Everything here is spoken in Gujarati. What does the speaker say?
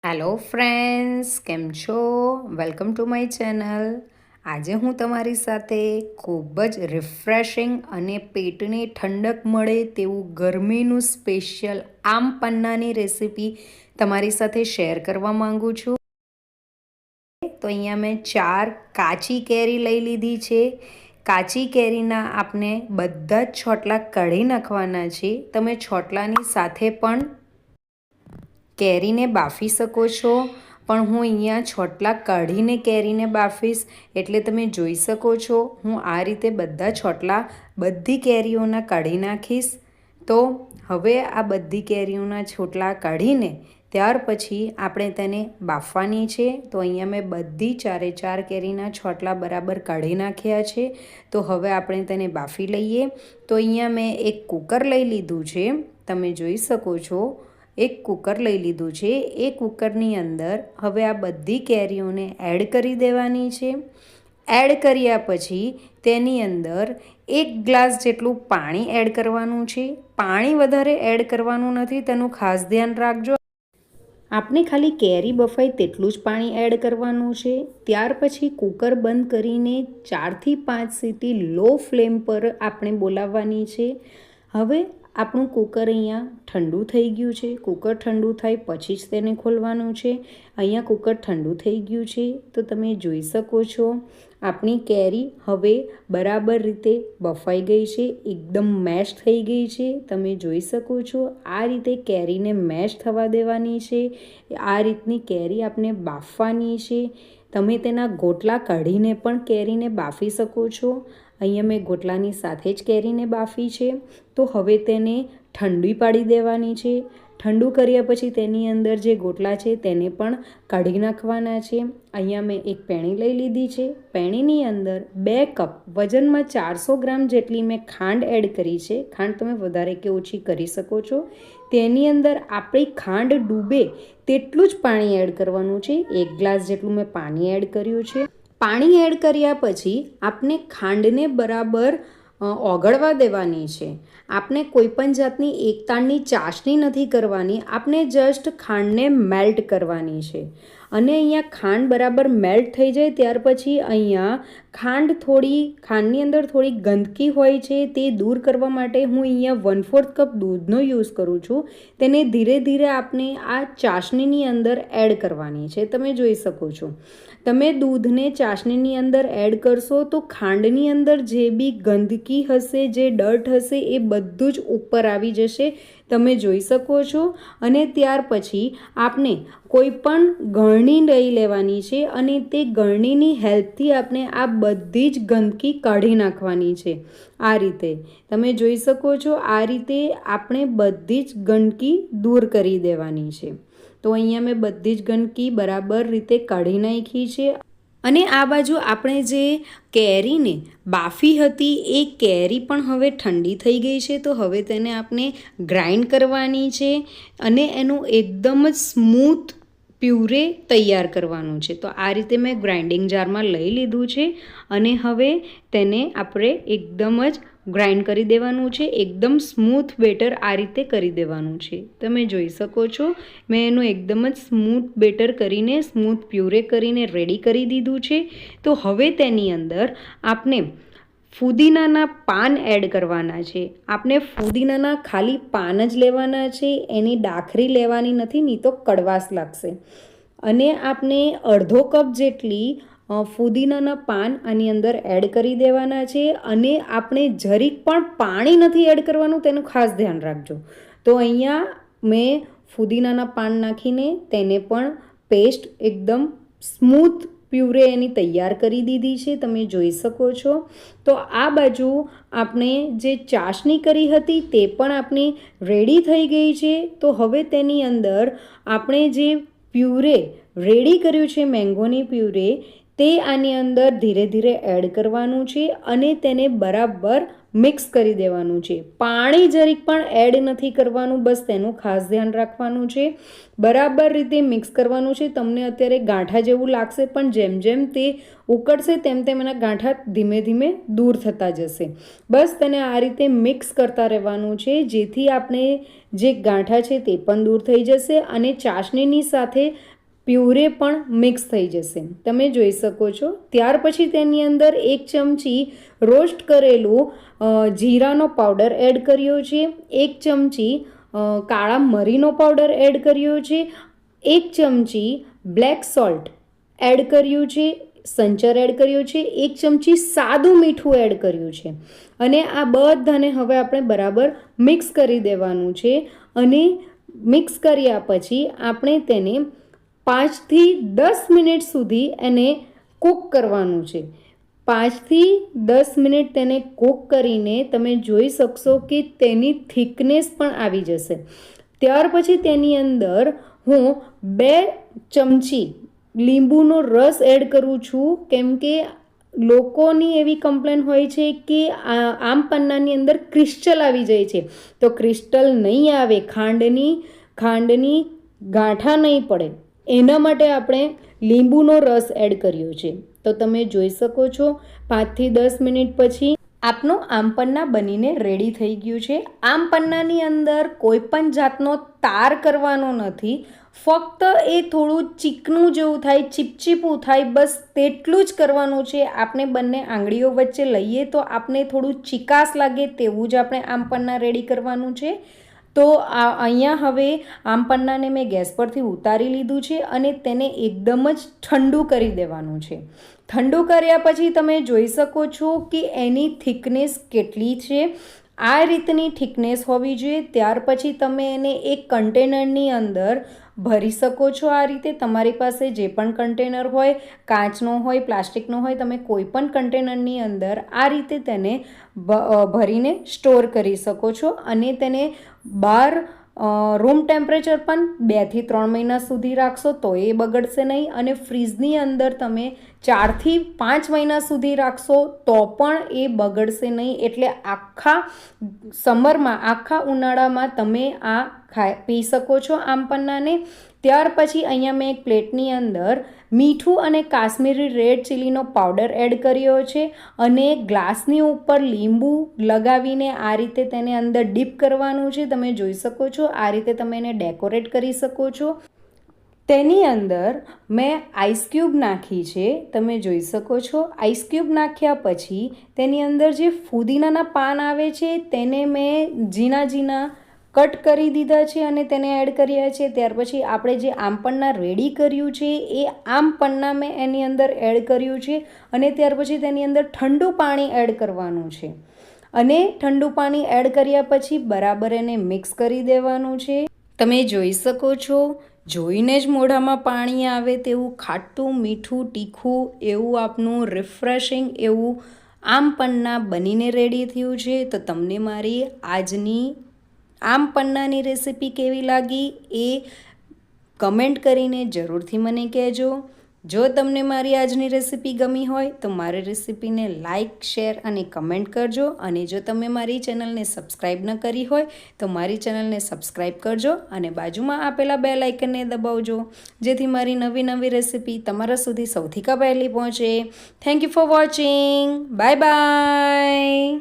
હેલો ફ્રેન્ડ્સ, કેમ છો? Welcome to my channel. આજે હું તમારી સાથે ખૂબ જ રિફ્રેશિંગ અને પેટને ઠંડક મળે તેવું ગરમીનું સ્પેશિયલ આમ પન્નાની રેસીપી તમારી સાથે શેર કરવા માંગુ છું. તો અહીંયા મેં 4 કાચી કેરી લઈ લીધી છે. કાચી કેરીના આપણે બધા જ છોટલા કાઢી નાખવાના છે. તમે છોટલાની સાથે પણ કેરીને બાફી શકો છો, પણ હું અહીંયા છોટલા કાઢીને કેરીને બાફીશ. એટલે તમે જોઈ શકો છો હું આ રીતે બધા છોટલા બધી કેરીઓના કાઢી નાખીશ. તો હવે આ બધી કેરીઓના છોટલા કાઢીને ત્યાર પછી આપણે તેને બાફવાની છે. તો અહીંયા મેં બધી 4 કેરીના છોટલા બરાબર કાઢી નાખ્યા છે. તો હવે આપણે તેને બાફી લઈએ. તો અહીંયા મેં એક કુકર લઈ લીધું છે. તમે જોઈ શકો છો એક કુકર લઈ લીધું છે. એ કુકરની અંદર હવે આ બધી કેરીઓને એડ કરી દેવાની છે. એડ કર્યા પછી તેની અંદર 1 ગ્લાસ જેટલું પાણી એડ કરવાનું છે. પાણી વધારે એડ કરવાનું નથી, તેનું ખાસ ધ્યાન રાખજો. આપણે ખાલી કેરી બફાય તેટલું જ પાણી એડ કરવાનું છે. ત્યાર પછી કુકર બંધ કરીને 4થી 5 સીટી લો ફ્લેમ પર આપણે બોલાવવાની છે. હવે આપણું કુકર અહીંયા ઠંડુ થઈ ગયું છે. કુકર ઠંડુ થાય પછી જ તેને ખોલવાનું છે. અહીંયા કુકર ઠંડુ થઈ ગયું છે. તો તમે જોઈ શકો છો આપણી કેરી હવે બરાબર રીતે બફાઈ ગઈ છે, એકદમ મેશ થઈ ગઈ છે. તમે જોઈ શકો છો આ રીતે કેરીને મેશ થવા દેવાની છે. આ રીતની કેરી આપણે બાફવાની છે. તમે તેના ગોટલા કાઢીને પણ કેરીને બાફી શકો છો. અહીંયા મેં ગોટલાની સાથે જ કેરીને બાફી છે. તો હવે તેને ઠંડી પાડી દેવાની છે. ઠંડુ કર્યા પછી તેની અંદર જે ગોટલા છે તેને પણ કાઢી નાખવાના છે. અહીંયા મેં એક પેણી લઈ લીધી છે. પેણીની અંદર 2 કપ વજનમાં 400 ગ્રામ જેટલી મેં ખાંડ એડ કરી છે. ખાંડ તમે વધારે કે ઓછી કરી શકો છો. તેની અંદર આપણી ખાંડ ડૂબે તેટલું જ પાણી એડ કરવાનું છે. 1 ગ્લાસ જેટલું મેં પાણી એડ કર્યું છે. પાણી એડ કર્યા પછી આપણે ખાંડને બરાબર ઓગળવા દેવાની છે. આપણે કોઈપણ જાતની એકતાળની ચાસણી નથી કરવાની. આપણે જસ્ટ ખાંડને મેલ્ટ કરવાની છે. અને અહીંયા ખાંડ બરાબર મેલ્ટ થઈ જાય ત્યાર પછી અહીંયા ખાંડની અંદર થોડી ગંદકી હોય છે તે દૂર કરવા માટે હું અહીંયા 1/4 કપ દૂધનો યુઝ કરું છું. તેને ધીરે ધીરે આપણે આ ચાસણીની અંદર એડ કરવાની છે. તમે જોઈ શકો છો તમે દૂધને ચાસણીની અંદર એડ કરશો તો ખાંડની અંદર જે બી ગંદકી હશે, જે ડર્ટ હશે એ બધું જ ઉપર આવી જશે. તમે જોઈ શકો છો. અને ત્યાર પછી આપણે કોઈ પણ ગળણી લઈ લેવાની છે અને તે ગળણીની હેલ્પથી આપણે આ બધી જ ગંદકી કાઢી નાખવાની છે. આ રીતે તમે જોઈ શકો છો આ રીતે આપણે બધી જ ગંદકી દૂર કરી દેવાની છે. તો અહીંયા મેં બધી જ ગંદકી બરાબર રીતે કાઢી નાખી છે. અને આ બાજુ આપણે જે કેરીને બાફી હતી એ કેરી પણ હવે ઠંડી થઈ ગઈ છે. તો હવે તેને આપણે ગ્રાઇન્ડ કરવાની છે અને એનું એકદમ જ સ્મૂથ પ્યુરે તૈયાર કરવાનું છે. તો આ રીતે મેં ગ્રાઇન્ડિંગ જારમાં લઈ લીધું છે અને હવે તેને આપણે એકદમ જ ગ્રાઇન્ડ કરી દેવાનું છે. એકદમ સ્મૂથ બેટર આ રીતે કરી દેવાનું છે. તમે જોઈ શકો છો મેં એનું એકદમ જ સ્મૂથ બેટર કરીને સ્મૂથ પ્યુરે કરીને રેડી કરી દીધું છે. તો હવે તેની અંદર આપણે ફુદીનાના પાન એડ કરવાના છે. આપણે ફુદીનાના ખાલી પાન જ લેવાના છે, એની ડાખરી લેવાની નથી, નહીં તો કડવાશ લાગશે. અને આપણે અડધો કપ જેટલી ફુદીનાના પાન આની અંદર એડ કરી દેવાના છે. અને આપણે જરીક પણ પાણી નથી એડ કરવાનું, તેનું ખાસ ધ્યાન રાખજો. તો અહીંયા મેં ફુદીનાના પાન નાખીને તેને પણ પેસ્ટ એકદમ સ્મૂથ પ્યુરે એની તૈયાર કરી દીધી છે. તમે જોઈ શકો છો. તો આ બાજુ આપણે જે ચાસણી કરી હતી તે પણ આપણી રેડી થઈ ગઈ છે. તો હવે તેની અંદર આપણે જે પ્યુરે રેડી કર્યું છે મેંગોની પ્યુરે તે આની અંદર ધીરે ધીરે એડ કરવાનું છે અને તેને બરાબર મિક્સ કરી દેવાનું છે. પાણી જરીક પણ એડ નથી કરવાનું, બસ તેનું ખાસ ધ્યાન રાખવાનું છે. બરાબર રીતે મિક્સ કરવાનું છે. તમને અત્યારે ગાંઠા જેવું લાગશે, પણ જેમ જેમ તે ઉકળશે તેમ તેમ એના ગાંઠા ધીમે ધીમે દૂર થતા જશે. બસ તેને આ રીતે મિક્સ કરતા રહેવાનું છે, જેથી આપણે જે ગાંઠા છે તે પણ દૂર થઈ જશે અને ચાસણીની સાથે પ્યુરે પણ મિક્સ થઈ જશે, તમે જોઈ શકો છો. ત્યાર પછી તેની અંદર 1 ચમચી રોસ્ટ કરેલું જીરાનો પાવડર એડ કર્યો છે, 1 ચમચી કાળા મરીનો પાવડર એડ કર્યો છે, 1 ચમચી બ્લેક સોલ્ટ એડ કર્યું છે, સંચર એડ કર્યો છે, 1 ચમચી સાદું મીઠું એડ કર્યું છે. અને આ બધાને હવે આપણે બરાબર મિક્સ કરી દેવાનું છે. અને મિક્સ કર્યા પછી આપણે તેને 5 થી 10 મિનિટ સુધી એને કૂક કરવાનું છે. 5 થી 10 મિનિટ તેને કૂક કરીને તમે જોઈ શકશો કે તેની થિકનેસ પણ આવી જશે. ત્યાર પછી તેની અંદર હું 2 ચમચી લીંબુનો રસ એડ કરું છું, કેમ કે લોકોની એવી કમ્પ્લેન હોય છે કે આમ પન્નાની અંદર ક્રિસ્ટલ આવી જાય છે. તો ક્રિસ્ટલ નહીં આવે, ખાંડની ગાંઠા નહીં પડે, એના માટે આપણે લીંબુનો રસ એડ કર્યો છે. તો તમે જોઈ શકો છો 5 થી 10 મિનિટ પછી આપનું આમપન્ના બનીને રેડી થઈ ગયું છે. આમપન્નાની અંદર કોઈ પણ જાતનો તાર કરવાનો નથી, ફક્ત એ થોડું ચીકણું જેવું થાય, ચીપચીપું થાય, બસ તેટલું જ કરવાનું છે. આપણે બંને આંગળીઓ વચ્ચે લઈએ તો આપણે થોડું ચીકાશ લાગે તેવું જ આપણે આમપન્ના રેડી કરવાનું છે. તો અહીંયા હવે આમપન્નાને મેં ગેસ પરથી ઉતારી લીધું છે અને તેને એકદમ જ ઠંડુ કરી દેવાનું છે. ઠંડુ કર્યા પછી તમે જોઈ શકો છો કે એની થિકનેસ કેટલી છે. આ રીતની થિકનેસ હોવી જોઈએ. ત્યાર પછી તમે એને એક કન્ટેનરની અંદર ભરી શકો છો. આ રીતે તમારી પાસે જે પણ કન્ટેનર હોય, કાચનો હોય, પ્લાસ્ટિકનો હોય, તમે કોઈ પણ કન્ટેનરની અંદર આ રીતે તેને ભરીને સ્ટોર કરી શકો છો. અને તેને બહાર રૂમ ટેમ્પરેચર પણ 2 થી 3 મહિના સુધી રાખશો તો એ બગડશે નહીં. અને ફ્રીજની અંદર તમે 4 થી 5 મહિના સુધી રાખશો તો પણ એ બગડશે નહીં. એટલે આખા સમરમાં, આખા ઉનાળામાં તમે આ પી શકો છો આમપન્નાને. ત્યાર પછી અહીંયા મેં એક પ્લેટની અંદર મીઠું અને કાશ્મીરી રેડ ચીલીનો પાવડર એડ કર્યો છે અને ગ્લાસની ઉપર લીંબુ લગાવીને આ રીતે તેને અંદર ડીપ કરવાનું છે. તમે જોઈ શકો છો આ રીતે તમે એને ડેકોરેટ કરી શકો છો. તેની અંદર મેં આઈસ ક્યુબ નાખી છે, તમે જોઈ શકો છો. આઈસ ક્યુબ નાખ્યા પછી તેની અંદર જે ફુદીનાના પાન આવે છે તેને મેં ઝીણા કટ કરી દીધા છે અને તેને એડ કર્યા છે. ત્યાર પછી આપણે જે આમપન્ના રેડી કર્યું છે એ આમપન્ના મેં એની અંદર એડ કર્યું છે અને ત્યાર પછી તેની અંદર ઠંડુ પાણી એડ કરવાનું છે. અને ઠંડુ પાણી એડ કર્યા પછી બરાબર એને મિક્સ કરી દેવાનું છે. તમે જોઈ શકો છો, જોઈને જ મોઢામાં પાણી આવે તેવું ખાટું, મીઠું, તીખું એવું આપનું રિફ્રેશિંગ એવું આમપન્ના બનીને રેડી થયું છે. તો તમને મારી આજની આમપન્નાની રેસીપી કેવી લાગી એ કમેન્ટ કરીને જરૂરથી મને કહેજો. જો તમને મારી આજની રેસીપી ગમી હોય તો મારી રેસીપીને લાઇક, શેર અને કમેન્ટ કરજો. અને જો તમે મારી ચેનલને સબસ્ક્રાઈબ ન કરી હોય તો મારી ચેનલને સબસ્ક્રાઈબ કરજો અને બાજુમાં આપેલા બેલ આઇકનને દબાવજો, જેથી મારી નવી રેસીપી તમારા સુધી સૌથી પહેલી પહોંચે. Thank you for watching. Bye bye.